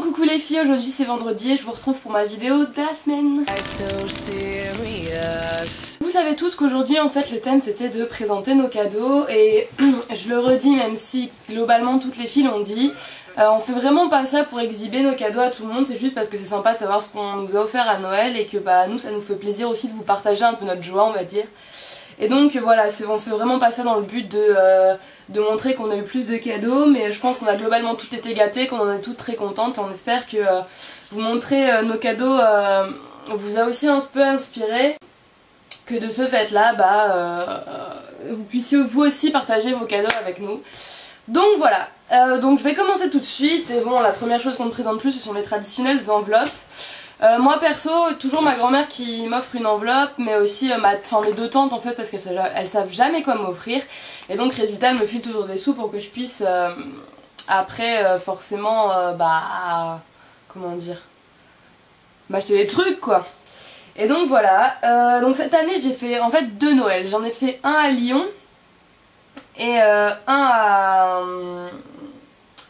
Coucou les filles, aujourd'hui c'est vendredi et je vous retrouve pour ma vidéo de la semaine. Vous savez tous qu'aujourd'hui en fait le thème c'était de présenter nos cadeaux et je le redis même si globalement toutes les filles l'ont dit, on fait vraiment pas ça pour exhiber nos cadeaux à tout le monde, c'est juste parce que c'est sympa de savoir ce qu'on nous a offert à Noël et que bah nous ça nous fait plaisir aussi de vous partager un peu notre joie on va dire. Et donc voilà, on fait vraiment pas ça dans le but de montrer qu'on a eu plus de cadeaux, mais je pense qu'on a globalement tout été gâtés, qu'on en est toutes très contentes. On espère que vous montrer nos cadeaux vous a aussi un peu inspiré, que de ce fait là, vous puissiez vous aussi partager vos cadeaux avec nous. Donc voilà, donc je vais commencer tout de suite, et bon la première chose qu'on ne présente plus ce sont les traditionnelles enveloppes. Moi perso, toujours ma grand-mère qui m'offre une enveloppe, mais aussi mes deux tantes en fait parce qu'elles savent jamais quoi m'offrir. Et donc résultat elles me filent toujours des sous pour que je puisse après forcément comment dire, m'acheter des trucs quoi. Et donc voilà, donc cette année j'ai fait en fait deux Noëls. J'en ai fait un à Lyon et un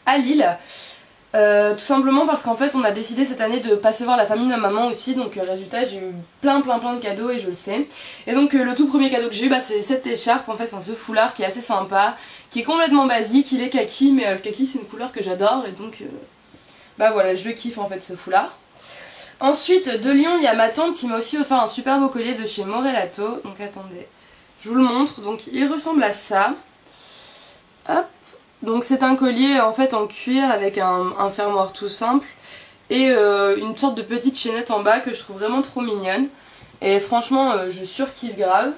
à Lille. Tout simplement parce qu'en fait on a décidé cette année de passer voir la famille de ma maman aussi, donc résultat j'ai eu plein de cadeaux et je le sais. Et donc le tout premier cadeau que j'ai eu c'est cette écharpe en fait, ce foulard qui est assez sympa, qui est complètement basique, il est kaki mais le kaki c'est une couleur que j'adore et donc voilà je le kiffe en fait ce foulard. Ensuite de Lyon il y a ma tante qui m'a aussi offert un super beau collier de chez Morellato, donc attendez je vous le montre, donc il ressemble à ça. Hop. Donc c'est un collier en fait en cuir avec un fermoir tout simple et une sorte de petite chaînette en bas que je trouve vraiment trop mignonne. Et franchement je surkiffe grave.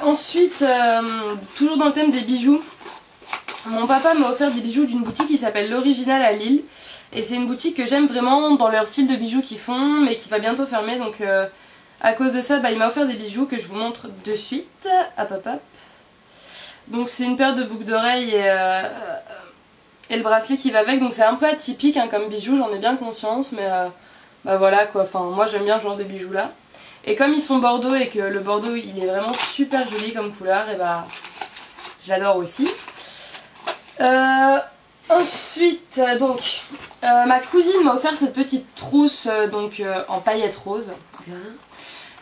Ensuite, toujours dans le thème des bijoux, mon papa m'a offert des bijoux d'une boutique qui s'appelle l'Original à Lille. Et c'est une boutique que j'aime vraiment dans leur style de bijoux qu'ils font mais qui va bientôt fermer. Donc à cause de ça il m'a offert des bijoux que je vous montre de suite. Hop hop hop. Donc c'est une paire de boucles d'oreilles et le bracelet qui va avec, donc c'est un peu atypique comme bijou, j'en ai bien conscience, mais voilà quoi, enfin moi j'aime bien ce genre de bijoux là. Et comme ils sont bordeaux et que le bordeaux il est vraiment super joli comme couleur, et je l'adore aussi. Ensuite donc ma cousine m'a offert cette petite trousse en paillettes roses.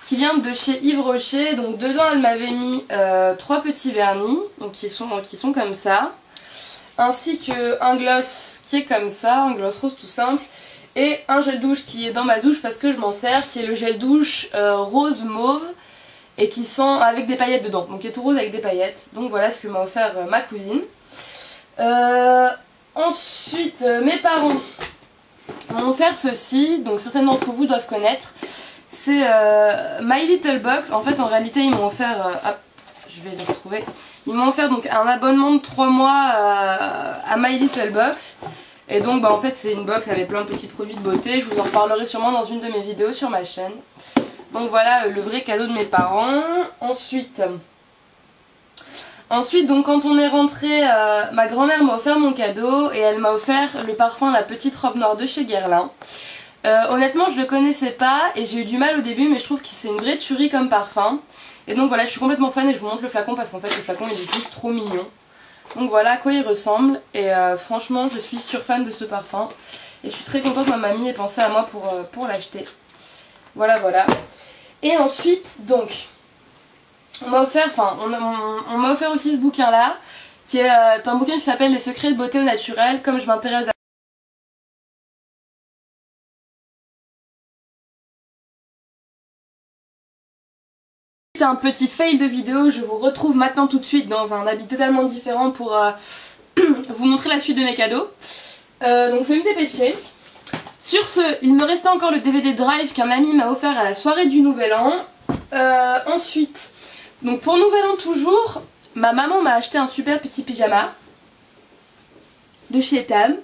Qui vient de chez Yves Rocher, donc dedans elle m'avait mis 3 petits vernis, donc qui sont comme ça, ainsi qu'un gloss qui est comme ça, un gloss rose tout simple, et un gel douche qui est dans ma douche parce que je m'en sers, qui est le gel douche rose mauve, et qui sent avec des paillettes dedans, donc qui est tout rose avec des paillettes, donc voilà ce que m'a offert ma cousine. Ensuite mes parents m'ont offert ceci, donc certains d'entre vous doivent connaître. C'est My Little Box. En fait en réalité ils m'ont offert, hop, je vais le retrouver, ils m'ont offert donc un abonnement de 3 mois à My Little Box. Et donc en fait c'est une box avec plein de petits produits de beauté, je vous en reparlerai sûrement dans une de mes vidéos sur ma chaîne. Donc voilà le vrai cadeau de mes parents. Ensuite donc quand on est rentré, ma grand-mère m'a offert mon cadeau et elle m'a offert le parfum La Petite Robe Noire de chez Guerlain. Honnêtement je le connaissais pas et j'ai eu du mal au début, mais je trouve que c'est une vraie tuerie comme parfum. Et donc voilà je suis complètement fan et je vous montre le flacon parce qu'en fait le flacon il est juste trop mignon. Donc voilà à quoi il ressemble et franchement je suis sur fan de ce parfum. Et je suis très contente que ma mamie ait pensé à moi pour l'acheter. Voilà. Et ensuite donc on m'a offert aussi ce bouquin là, qui est un bouquin qui s'appelle Les secrets de beauté au naturel. Comme je m'intéresse à un petit fail de vidéo, je vous retrouve maintenant tout de suite dans un habit totalement différent pour vous montrer la suite de mes cadeaux. Donc je vais me dépêcher. Sur ce, il me restait encore le DVD Drive qu'un ami m'a offert à la soirée du Nouvel An. Ensuite, donc pour Nouvel An toujours, ma maman m'a acheté un super petit pyjama de chez Etam,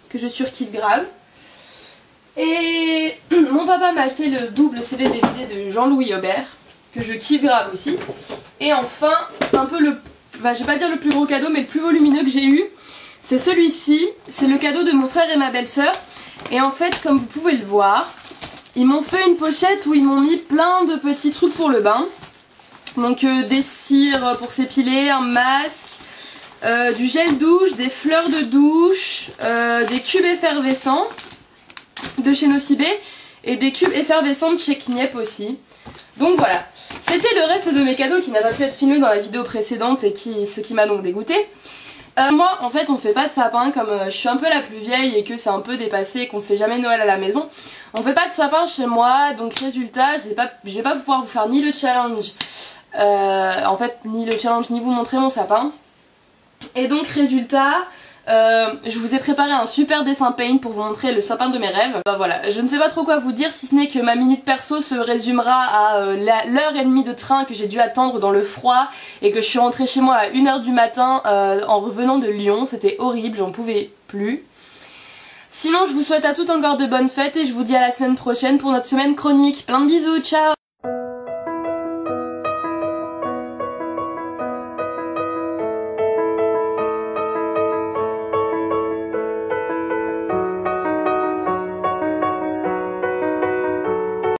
que je surkiffe grave. Et mon papa m'a acheté le double CD DVD de Jean-Louis Aubert, que je kiffe grave aussi. Et enfin, un peu je vais pas dire le plus gros cadeau, mais le plus volumineux que j'ai eu, c'est celui-ci. C'est le cadeau de mon frère et ma belle-sœur. Et en fait, comme vous pouvez le voir, ils m'ont fait une pochette où ils m'ont mis plein de petits trucs pour le bain. Donc des cires pour s'épiler, un masque, du gel douche, des fleurs de douche, des cubes effervescents. de chez Nocibé et des cubes effervescents de chez Kniep aussi. Donc voilà, c'était le reste de mes cadeaux qui n'a pas pu être filmé dans la vidéo précédente et ce qui m'a donc dégoûtée. Moi en fait on fait pas de sapin, comme je suis un peu la plus vieille et que c'est un peu dépassé et qu'on fait jamais Noël à la maison. On fait pas de sapin chez moi, donc résultat je vais pas pouvoir vous faire ni le challenge, ni vous montrer mon sapin. Et donc résultat, je vous ai préparé un super dessin paint pour vous montrer le sapin de mes rêves. Bah voilà, je ne sais pas trop quoi vous dire si ce n'est que ma minute perso se résumera à l'heure et demie de train que j'ai dû attendre dans le froid et que je suis rentrée chez moi à 1 h du matin en revenant de Lyon. C'était horrible, j'en pouvais plus. Sinon je vous souhaite à toutes encore de bonnes fêtes et je vous dis à la semaine prochaine pour notre semaine chronique. Plein de bisous, ciao!